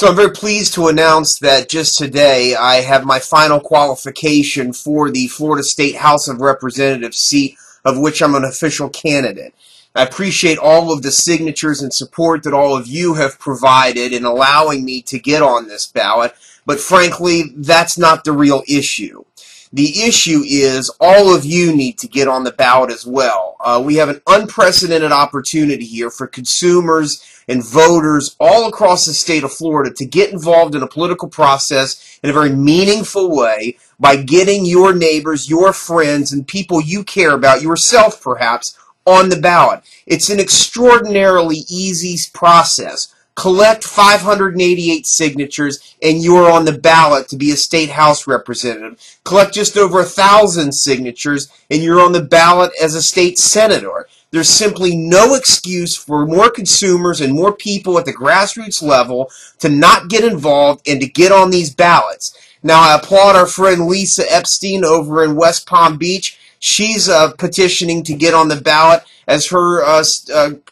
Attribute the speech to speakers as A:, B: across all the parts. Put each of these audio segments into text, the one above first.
A: So I'm very pleased to announce that just today I have my final qualification for the Florida State House of Representatives seat, of which I'm an official candidate. I appreciate all of the signatures and support that all of you have provided in allowing me to get on this ballot, but frankly, that's not the real issue. The issue is all of you need to get on the ballot as well. We have an unprecedented opportunity here for consumers and voters all across the state of Florida to get involved in a political process in a very meaningful way by getting your neighbors, your friends, and people you care about, yourself perhaps, on the ballot. It's an extraordinarily easy process. Collect 588 signatures and you're on the ballot to be a state house representative. Collect just over 1,000 signatures and you're on the ballot as a state senator. There's simply no excuse for more consumers and more people at the grassroots level to not get involved and to get on these ballots. Now, I applaud our friend Lisa Epstein over in West Palm Beach. She's petitioning to get on the ballot as her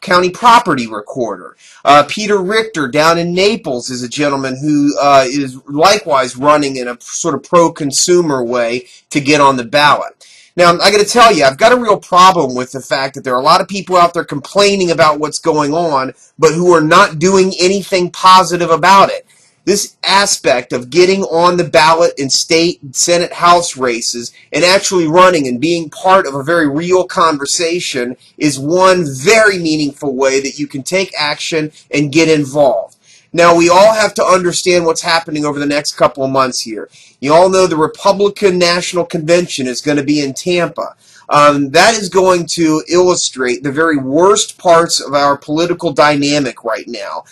A: county property recorder. Peter Richter down in Naples is a gentleman who is likewise running in a sort of pro-consumer way to get on the ballot. Now, I got to tell you, I've got a real problem with the fact that there are a lot of people out there complaining about what's going on, but who are not doing anything positive about it. This aspect of getting on the ballot in state and Senate House races and actually running and being part of a very real conversation is one very meaningful way that you can take action and get involved. Now, we all have to understand what's happening over the next couple of months here. You all know the Republican National Convention is going to be in Tampa. That is going to illustrate the very worst parts of our political dynamic right now.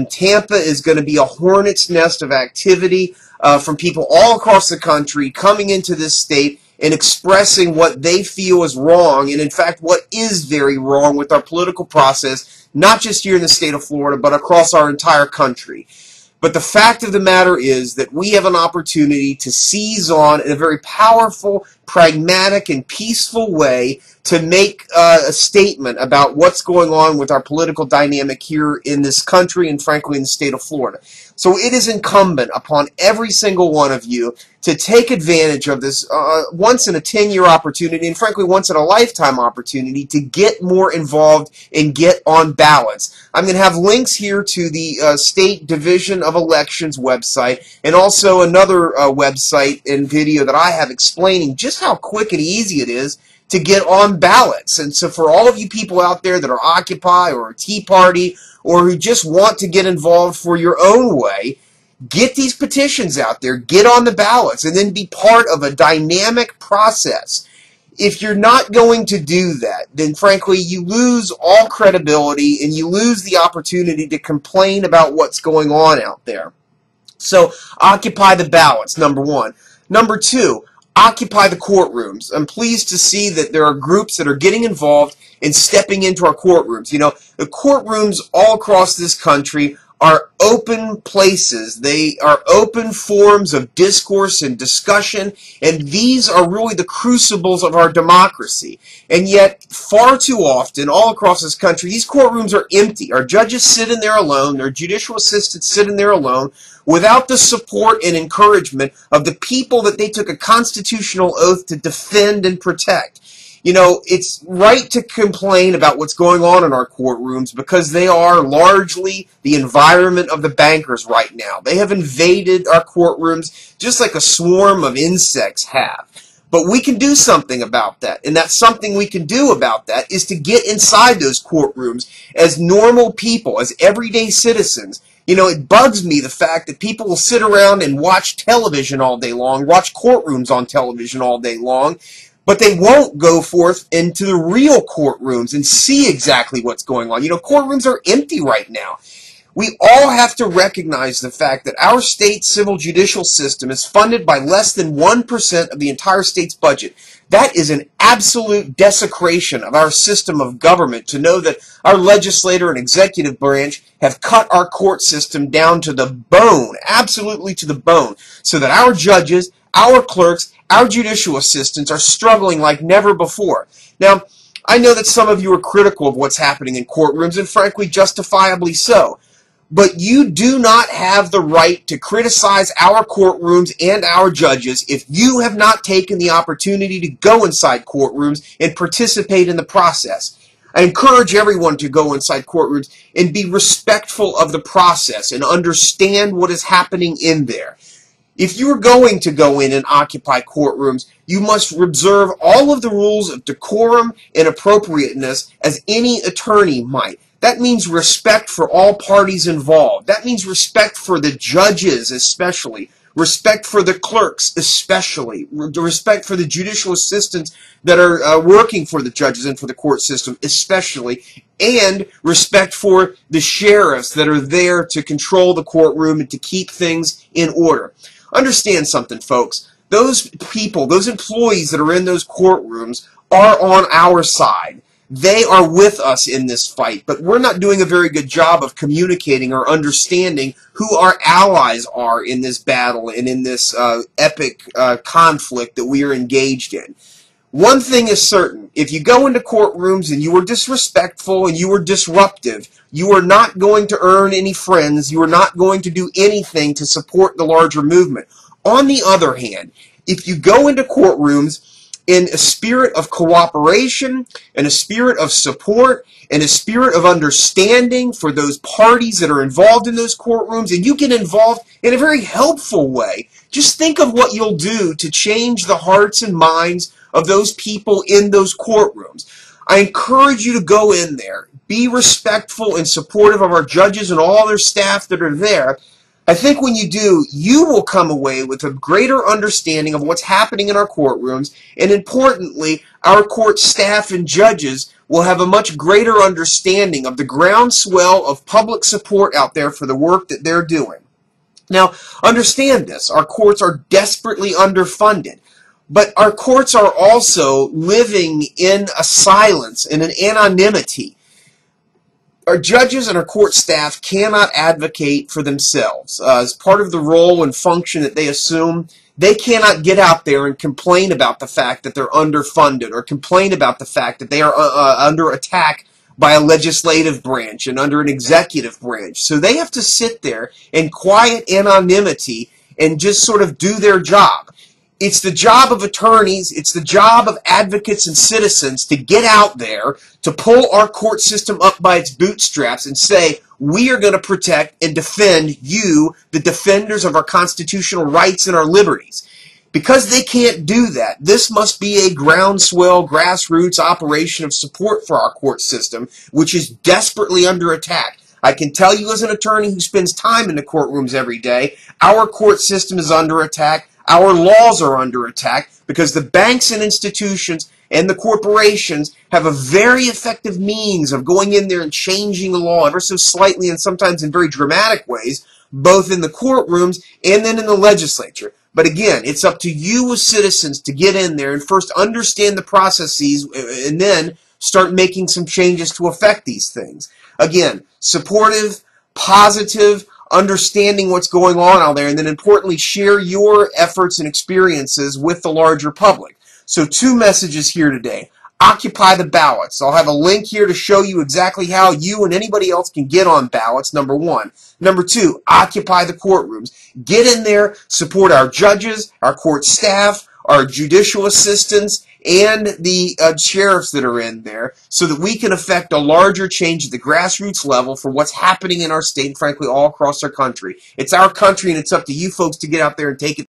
A: Tampa is going to be a hornet's nest of activity from people all across the country coming into this state and expressing what they feel is wrong, and in fact what is very wrong with our political process, not just here in the state of Florida, but across our entire country. But the fact of the matter is that we have an opportunity to seize on in a very powerful, pragmatic, and peaceful way to make a statement about what's going on with our political dynamic here in this country and frankly in the state of Florida. So it is incumbent upon every single one of you to take advantage of this once in a 10-year opportunity and frankly once in a lifetime opportunity to get more involved and get on ballots. I'm going to have links here to the State Division of Elections website and also another website and video that I have explaining just how quick and easy it is to get on ballots. And so for all of you people out there that are Occupy or Tea Party or who just want to get involved for your own way, get these petitions out there, get on the ballots, and then be part of a dynamic process. If you're not going to do that, then frankly you lose all credibility and you lose the opportunity to complain about what's going on out there. So occupy the ballots, number one. Number two, occupy the courtrooms. I'm pleased to see that there are groups that are getting involved and stepping into our courtrooms. You know, the courtrooms all across this country are open places. They are open forums of discourse and discussion, and these are really the crucibles of our democracy. And yet, far too often, all across this country, these courtrooms are empty. Our judges sit in there alone, their judicial assistants sit in there alone, without the support and encouragement of the people that they took a constitutional oath to defend and protect. You know, it's right to complain about what's going on in our courtrooms because they are largely the environment of the bankers right now. They have invaded our courtrooms just like a swarm of insects have. But we can do something about that, and that something we can do about that is to get inside those courtrooms as normal people, as everyday citizens. You know, it bugs me the fact that people will sit around and watch television all day long, watch courtrooms on television all day long, but they won't go forth into the real courtrooms and see exactly what's going on. You know, courtrooms are empty right now. We all have to recognize the fact that our state civil judicial system is funded by less than 1% of the entire state's budget. That is an absolute desecration of our system of government to know that our legislature and executive branch have cut our court system down to the bone, absolutely to the bone, so that our judges, our clerks, our judicial assistants are struggling like never before. Now, I know that some of you are critical of what's happening in courtrooms, and frankly, justifiably so. But you do not have the right to criticize our courtrooms and our judges if you have not taken the opportunity to go inside courtrooms and participate in the process. I encourage everyone to go inside courtrooms and be respectful of the process and understand what is happening in there. If you are going to go in and occupy courtrooms, you must observe all of the rules of decorum and appropriateness as any attorney might. That means respect for all parties involved. That means respect for the judges especially, respect for the clerks especially, respect for the judicial assistants that are working for the judges and for the court system especially, and respect for the sheriffs that are there to control the courtroom and to keep things in order. Understand something, folks. Those people, those employees that are in those courtrooms are on our side. They are with us in this fight, but we're not doing a very good job of communicating or understanding who our allies are in this battle and in this epic conflict that we are engaged in. One thing is certain, if you go into courtrooms and you are disrespectful and you are disruptive, you are not going to earn any friends, you are not going to do anything to support the larger movement. On the other hand, if you go into courtrooms in a spirit of cooperation, in a spirit of support, in a spirit of understanding for those parties that are involved in those courtrooms, and you get involved in a very helpful way, just think of what you'll do to change the hearts and minds of those people in those courtrooms. I encourage you to go in there, be respectful and supportive of our judges and all their staff that are there. I think when you do, you will come away with a greater understanding of what's happening in our courtrooms, and importantly, our court staff and judges will have a much greater understanding of the groundswell of public support out there for the work that they're doing. Now, understand this, our courts are desperately underfunded. But our courts are also living in a silence, in an anonymity. Our judges and our court staff cannot advocate for themselves. As part of the role and function that they assume, they cannot get out there and complain about the fact that they're underfunded or complain about the fact that they are under attack by a legislative branch and under an executive branch. So they have to sit there in quiet anonymity and just sort of do their job. It's the job of attorneys, it's the job of advocates and citizens to get out there, to pull our court system up by its bootstraps and say, we are going to protect and defend you, the defenders of our constitutional rights and our liberties. Because they can't do that, this must be a groundswell, grassroots operation of support for our court system, which is desperately under attack. I can tell you as an attorney who spends time in the courtrooms every day, our court system is under attack. Our laws are under attack because the banks and institutions and the corporations have a very effective means of going in there and changing the law ever so slightly and sometimes in very dramatic ways, both in the courtrooms and then in the legislature. But again, it's up to you as citizens to get in there and first understand the processes and then start making some changes to affect these things. Again, supportive, positive, understanding what's going on out there, and then importantly, share your efforts and experiences with the larger public. So 2 messages here today. Occupy the ballots. I'll have a link here to show you exactly how you and anybody else can get on ballots, number 1. Number 2, occupy the courtrooms. Get in there, support our judges, our court staff, our judicial assistants, and the sheriffs that are in there so that we can affect a larger change at the grassroots level for what's happening in our state and frankly all across our country. It's our country and it's up to you folks to get out there and take it